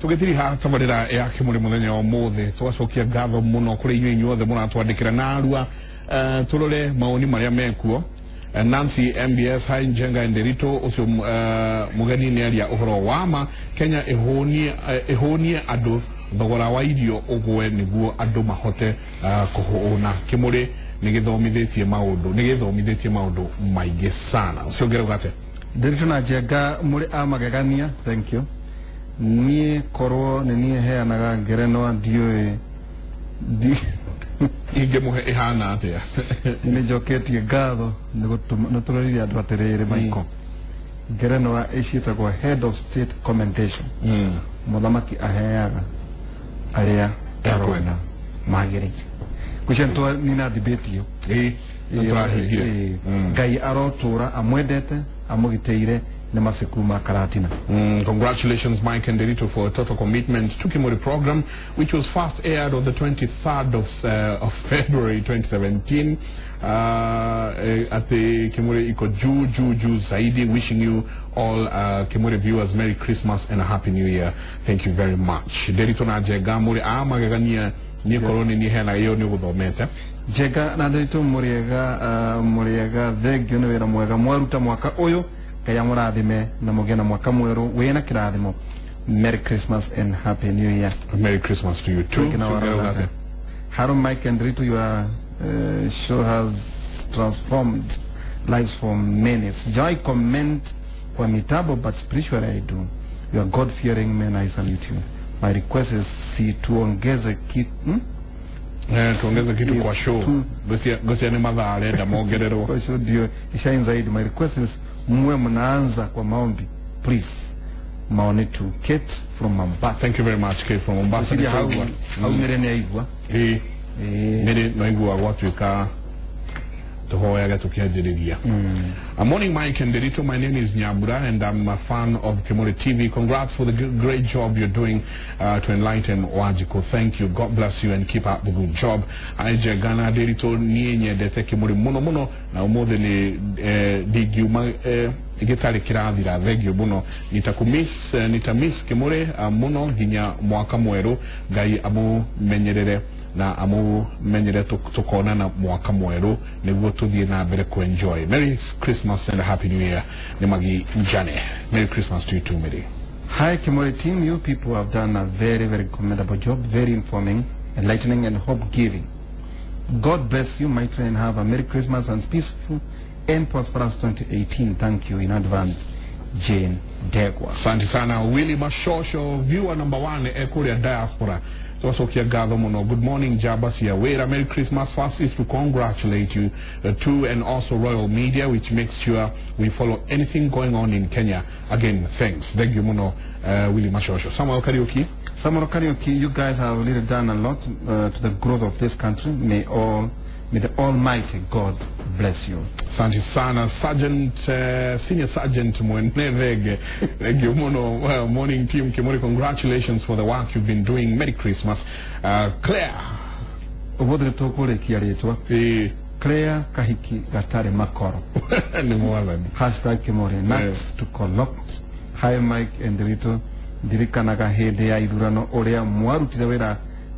tugetiri ha tabarira ya kimuri muthenya wa muthe twacokia ngatho muno kuri inyu inyuothe muratwandikira narua turore maoni maria mekuo. Nancy MBS Hai Njenga Nderito ucio mugeni ni aria uhoro wama Kenya ehonie andu thogora wa irio ugwe niguo andu mahote kuhuna kimuri nigithomithitie maundu maingi sana ucio ngerugate Nderito na Njenga muri amagegania. Thank you. Nie korwo ni nie heanaga ngerenwa ndiwe inge muhe ihana atia ni joketie ngatho nuturorire andu atiriri Michael ngerenwa icitagwo head of state commendation muthamaki aheaga aria tarona magirite kucentwa nina debate yo Ngai arotura amwendete amugiteire na masiku makaratina. Congratulations Mike Nderito for a total commitment to Kimuri program, which was first aired on the 23rd of February 2017 at the Kimuri iko juu zaidi. Wishing you all Kimuri viewers Merry Christmas and a Happy New Year. Thank you very much. Nderito na Njenga muri amagegania ni koroni ni hena iyo ni guthomete Njenga na Nderito muriega thegio ni wira mwega mwaruta mwaka uyu kaya murathime na mugena mwaka mweru wina kirathimo. Merry Christmas and Happy New Year. Merry Christmas to you too. Hello Mike and Nderito, your show has transformed lives for many. Joy comment kwa mitabo, but spiritually I do. You are God-fearing men, I salute you. My request is tuongeze kitu tuongeze kitu kwa show. Gosia ni madha alenda mongerero. Kwa show dio ishain zaidi. My request is mwe mnaanza kwa maombi. Please. Maoni to Kate from Mombasa. Thank you very much Kate from Mombasa. How mirene aigwa? Mire no igwa watu ika tohoyaga tukiajiriria. A morning Mike and Nderito, my name is Nyabura and I'm a fan of Kimuri TV. Congrats for the great job you're doing to enlighten Wajiko. Thank you. God bless you and keep up the good job. Aije Gana Nderito nienye dete Kimuri muno na umothe ni digiuma igitari kirathira thegio muno nitamiss Kimuri muno ginya mwaka mweru Ngai amumenyerere na amumenyere tukona na mwaka mweru niguo tuthie na mbere ku enjoy. Merry Christmas and a Happy New Year. Nimagi Njane. Merry Christmas to you too, Mary. Hi Kimuri team, you people have done a very commendable job, very informing, enlightening and hope giving. God bless you, my friend. Have a Merry Christmas and peaceful and prosperous 2018. Thank you in advance. Jane Degwa. Asante sana Willie Mashosho, viewer number 1 Ekuria Diaspora. Good morning, Jabas Yawera. Merry Christmas. First is to congratulate you to and also Royal Media, which makes sure we follow anything going on in Kenya. Again, thanks. Thank you, Muno, Willie Mashosho. Samuel Karaoke, you guys have really done a lot to the growth of this country. May the Almighty God bless you. Santi sana, Sergeant, Senior Sergeant Mwenevege. Thank you, Mono. Morning team Kimuri, congratulations for the work you've been doing. Merry Christmas. Claire. Claire Kahiki Gatare Makoro. Hashtag Kimuri. Next to collect. Hi Mike and Nderito. Dirikanaga hede ya idurano orea mwarutire wera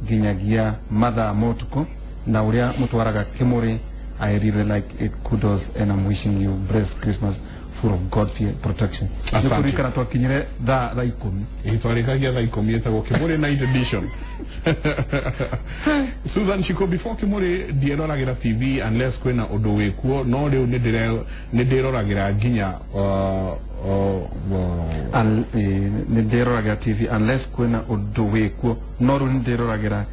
ginyagia matha motuko. Na uria mutwaraga Kimuri. I really like it. Kudos and I'm wishing you blessed Christmas full of God-fear protection. Asante. Kana twakinyire thaa 10. Itwarikagia thaa 10 etagwo Kimuri Night Edition. Susan Chiko, before Kimuri ndieroragira TV unless kwena undu wikuo, no riu ndiroragira nginya ndiroragira TV unless kwena undu wikuo, no riu ndiroragira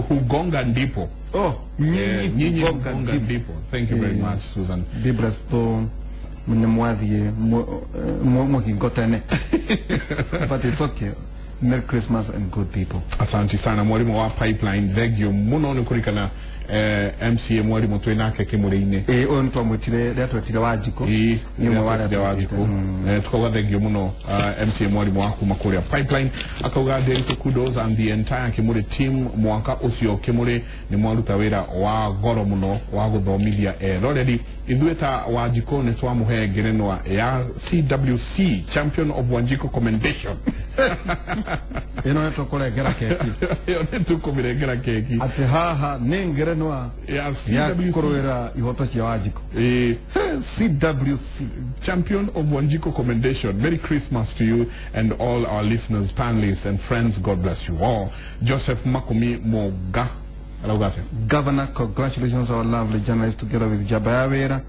Hugonga ndipo. Nyinyi Hugonga ndipo. Thank you very much, Susan. Bibrasto mnemwadhie mwakingotene. But it's okay. Merry Christmas and good people. Asante sana mwalimu wa Pipeline thegio muno nukurikana MCA mwalimu twinake Kimuri-ini on twamwitire twetire Wanjiko ni mwe Wanjiko tukoga thengio muno MCA mwalimu waku makuria Pipeline akauga Nderitu kudos and the entire Kimuri team mwaka ucio Kimuri ni mwaruta wira wa goro muno wa guthomithia already ithueta Wanjiko ni twamuhe ngerenwa ya CWC Champion of Wanjiko Commendation ino neto kuregera keki yo neto kumirengera keki ati haha ni ngerenwa ya kurwira ihoto cia Wanjiko CWC Champion of Wanjiko Commendation. Merry Christmas to you and all our listeners, panelists and friends. God bless you all. Joseph Makumi Moga. Governor, congratulations our lovely journalists together with Jabayawera.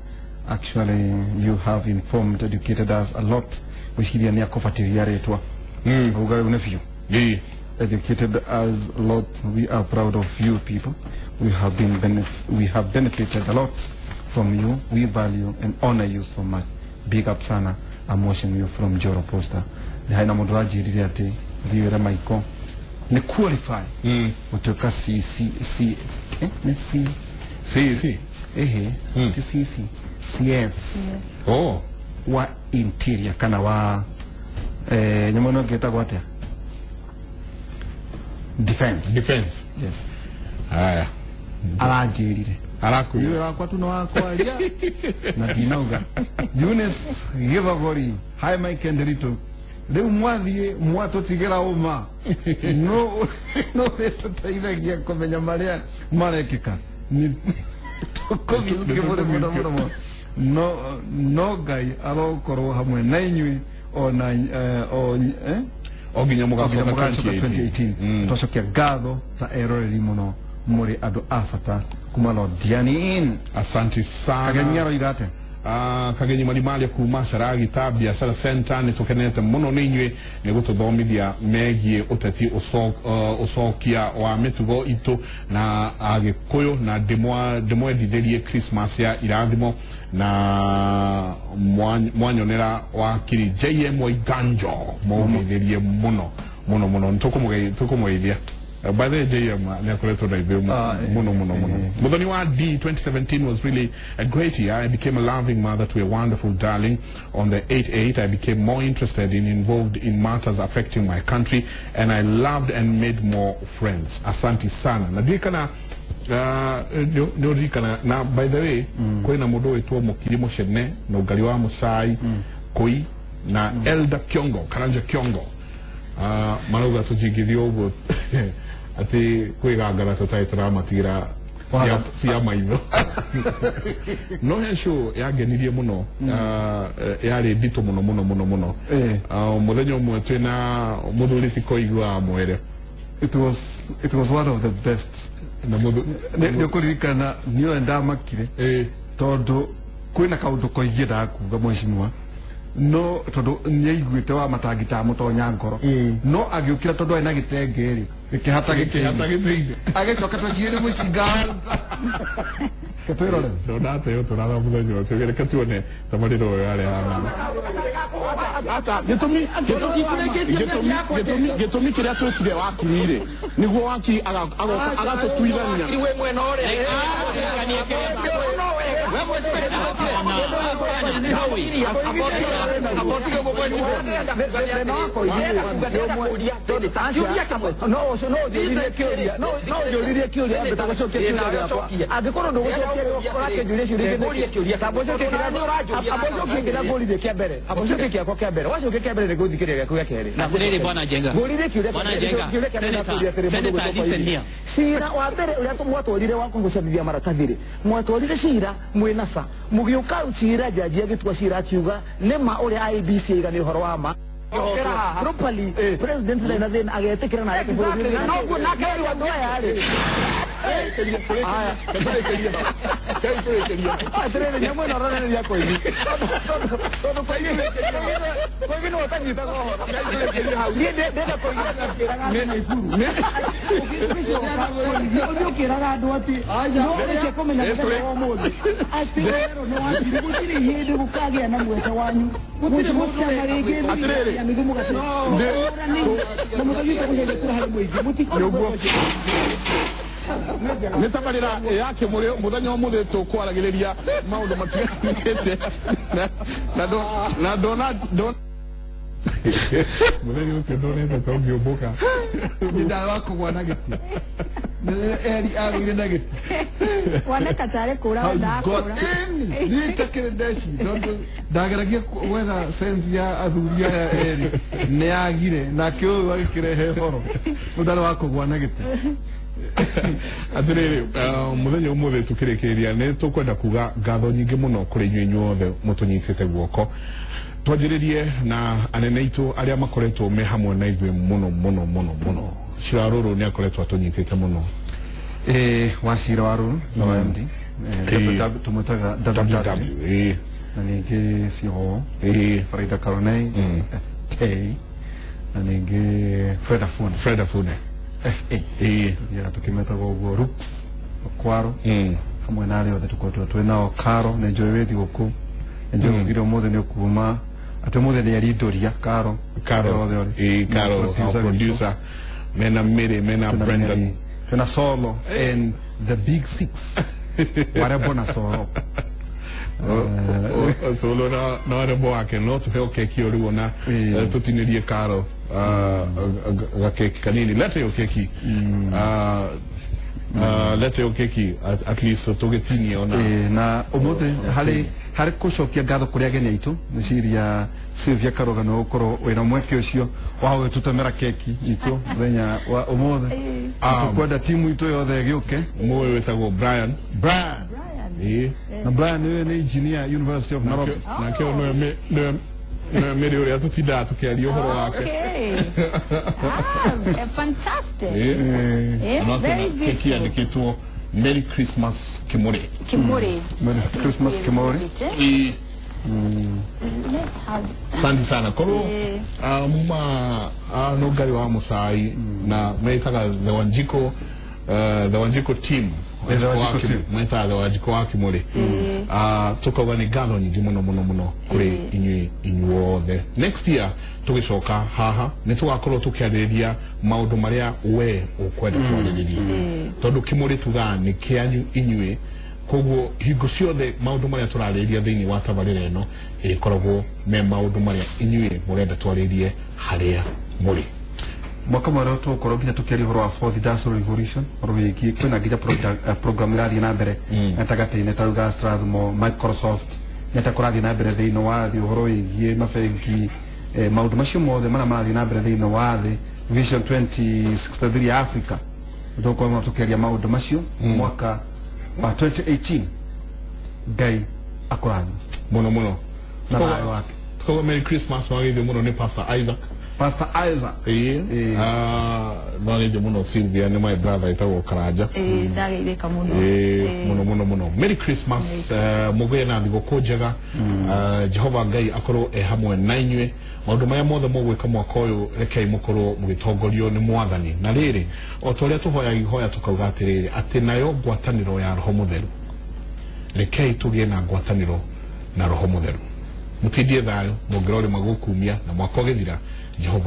Actually, you have informed, educated us a lot. We educated us a lot. We are proud of you people. We have benefited a lot from you. We value and honor you so much. Big up sana. I'm watching you from Joro Posta. The Haina Modraji Riate, Riera Maiko. Ne qualify. Utoka C. CS. Oh. Wa interior kana wa nyamono geta gwate. Defense. Yes. Aya. Arajirire. Araku. Yule wakwa tuno wakwa ya. Na dinauga. Younes Givavori. Hi Mike and Rito. Leo mwathie mwato tigera uma. No eto taivagia komenya maria marekeka. Ni tokovi ukebore muno. No guy arokoro hamwe na inyui ona oginya mugasoka 2018 tosokia gatho ta eroreri muno muri adu afata kumalo diani asante sana kaganyaro igate kagenyi malimali kuma sharagi tabia sala center ni tokenete muno ninywe ne gututhomithia megie uteti usokia wa mitugo itu na agikuyu na demwe ditherie Christmas ya irathimo na mwanyonera wa kiri JM Waiganjo mumithirie muno ntukumugeithia by the way, Mudhoni wa D 2017 was really a great year. I became a loving mother to a wonderful darling. On the 8/8, I became more interested and involved in matters affecting my country, and I loved and made more friends. Asante sana. Na by the way, kwina mudo wetu mukirimo shene na ugali wa musai koi na Elda Kiongo, Karanja Kiongo. Maruga tujigithio ugo ati kwigangana tutaitira matira cia maitho no hensho yagenirie muno yari ndito muno muthenya umwe twina muthuri tikoigwa mwere. It was one of the best. Na muthu nikuririkana niyo ndamakire tondu kwina kaundu koigie ndakuga mweshimwa no todo nyeiguite wa matagita mutonya ngoro no agiukira todo ina gitengeri ikihata githiinde agicoka twaciire mucinga katwirore ndonate yo turara muthenyo tugere katuone tamariro yale hana gitumi kiria twitire wakurire niguo waki agatutuithania iwe mwena ore Sira wa mbere uria tumwatwarire wa kungucabithia maratathiri mwatwarire cira mwinasa mugiuka cira jaji agitwa cira akiuga nema uria IBC igani horo wa ma properly president na then agetekera na yake no na kai wa ndoa yale aya atreve nyamo na rana ya kwa hivi todo kwa hivi no watanyita kwa ndiye dada kwa hivi na ikuru ndio kiraga andu ati no reke komenya kwa modi ati no ati gutiri hinde gukagia na mweta wanyu gutiri mutia marege ya migumu gati no mutanyita kuja kura hari mwezi muti netabarira yake muri muthenya umuthe tukwaragireria maundu matiganite na dona muthenya ucio ndonete tongioboka nda wako gwana giti eri agire na giti waneka tare kura ndakura ni takire dashi ndageragia wetha sense ya athuria ya eri ne agire na kyo wakirehe horo mudaro wako gwana giti atiriri muthenya umuthe tukirekeria ne tukwenda kuga ngatho nyingi muno kuri inyuothe mutunyitite guoko twajiririe na anene itu aria makoretwo me hamwe na ithuĩ muno Shiraruru ni akoretwo atunyitite muno Wachira Waruru no MD tumutaga WW na ningi CEO Farida Karonei K na ningi Freda Fune FA ya tukimeta go group kwaro hamwe na ari othe tukoretwo twinao Karo na Joy wethi guku ndio ngiro mothe ni kuma ate mothe ni aridoria Karo our producer Mena Miri, Mena Brendan, Mena Solo, and the Big Six. Whatever na Solo. Solo na rebo ake no tu ke kiori na tutinirie Karo keki kanini lete yo keki lete yo keki at least tugetini ona na omote hali kushokia gatho kuri agene itu niciria Sylvia Karoga no ukoro wena mweke ucio wawe tutamera keki itu thenya wa omothe tukwenda timu itu yothe giuke moyo wetagwo Brian na Brian ni engineer University of Nairobi na kio no meri uri tutinda tukiaria uhoro wake fantastic very good keki andikitwo Merry Christmas Kimori Merry Christmas Kimori Santi sana koro muma nogari wa musai na meitaga the Wanjiko team meitaga the Wanjiko wa Kimori tukaga ni gatho nyingi muno kuri inyuothe next year tugicoka haha ni tugakorwo tukiarĩrĩria maundu maria we ukwenda twarĩrĩrie tondu Kimori tuga ni kianyu inyue koguo hingo ciothe maundu maria turarĩrĩria thĩinĩ wa tabarĩra ĩno ĩkoragwo me maundu maria inyue murenda twarĩrĩrie haria muri mwaka mara tukorwo nginya tukiaria uhoro wa fourth industrial revolution orwiki kwina nginya program irathi na mbere natagati-inĩ ta ruga Strathmore Microsoft nĩtakũrathiĩ na mbere thĩinĩ wa thĩ uhoro wĩgiĩ mabengi maundu macio mothe marĩa marathiĩ na mbere thĩinĩ wa thĩ Vision 2063 ya Africa tukorwo tukiaria maundu macio mwaka wa 2018 Ngai akũrathime muno na thayũ wake tukogo Merry Christmas wagithio muno ni Pastor Isaac Nalije muno Sylvia ni my brother itagwo Karanja ndageithĩka muno muno Merry Christmas mugwe na thigũkũ njega Jehova Ngai akorwo hamwe na inyuĩ maundu maya mothe mũgwĩka mwaka ũyũ rekei mũkorwo mũgĩtongorio nĩ Mwathani na rĩrĩ o ta ũrĩa tũhoyaga ihoya tukauga atĩrĩrĩ atĩ nayo ngwatanĩro ya Roho Mũtheru rekei tũgĩe na ngwatanĩro na Roho Mũtheru mutindie thayũ mũngĩrore magũkumia na mwaka ũgĩthira Jehova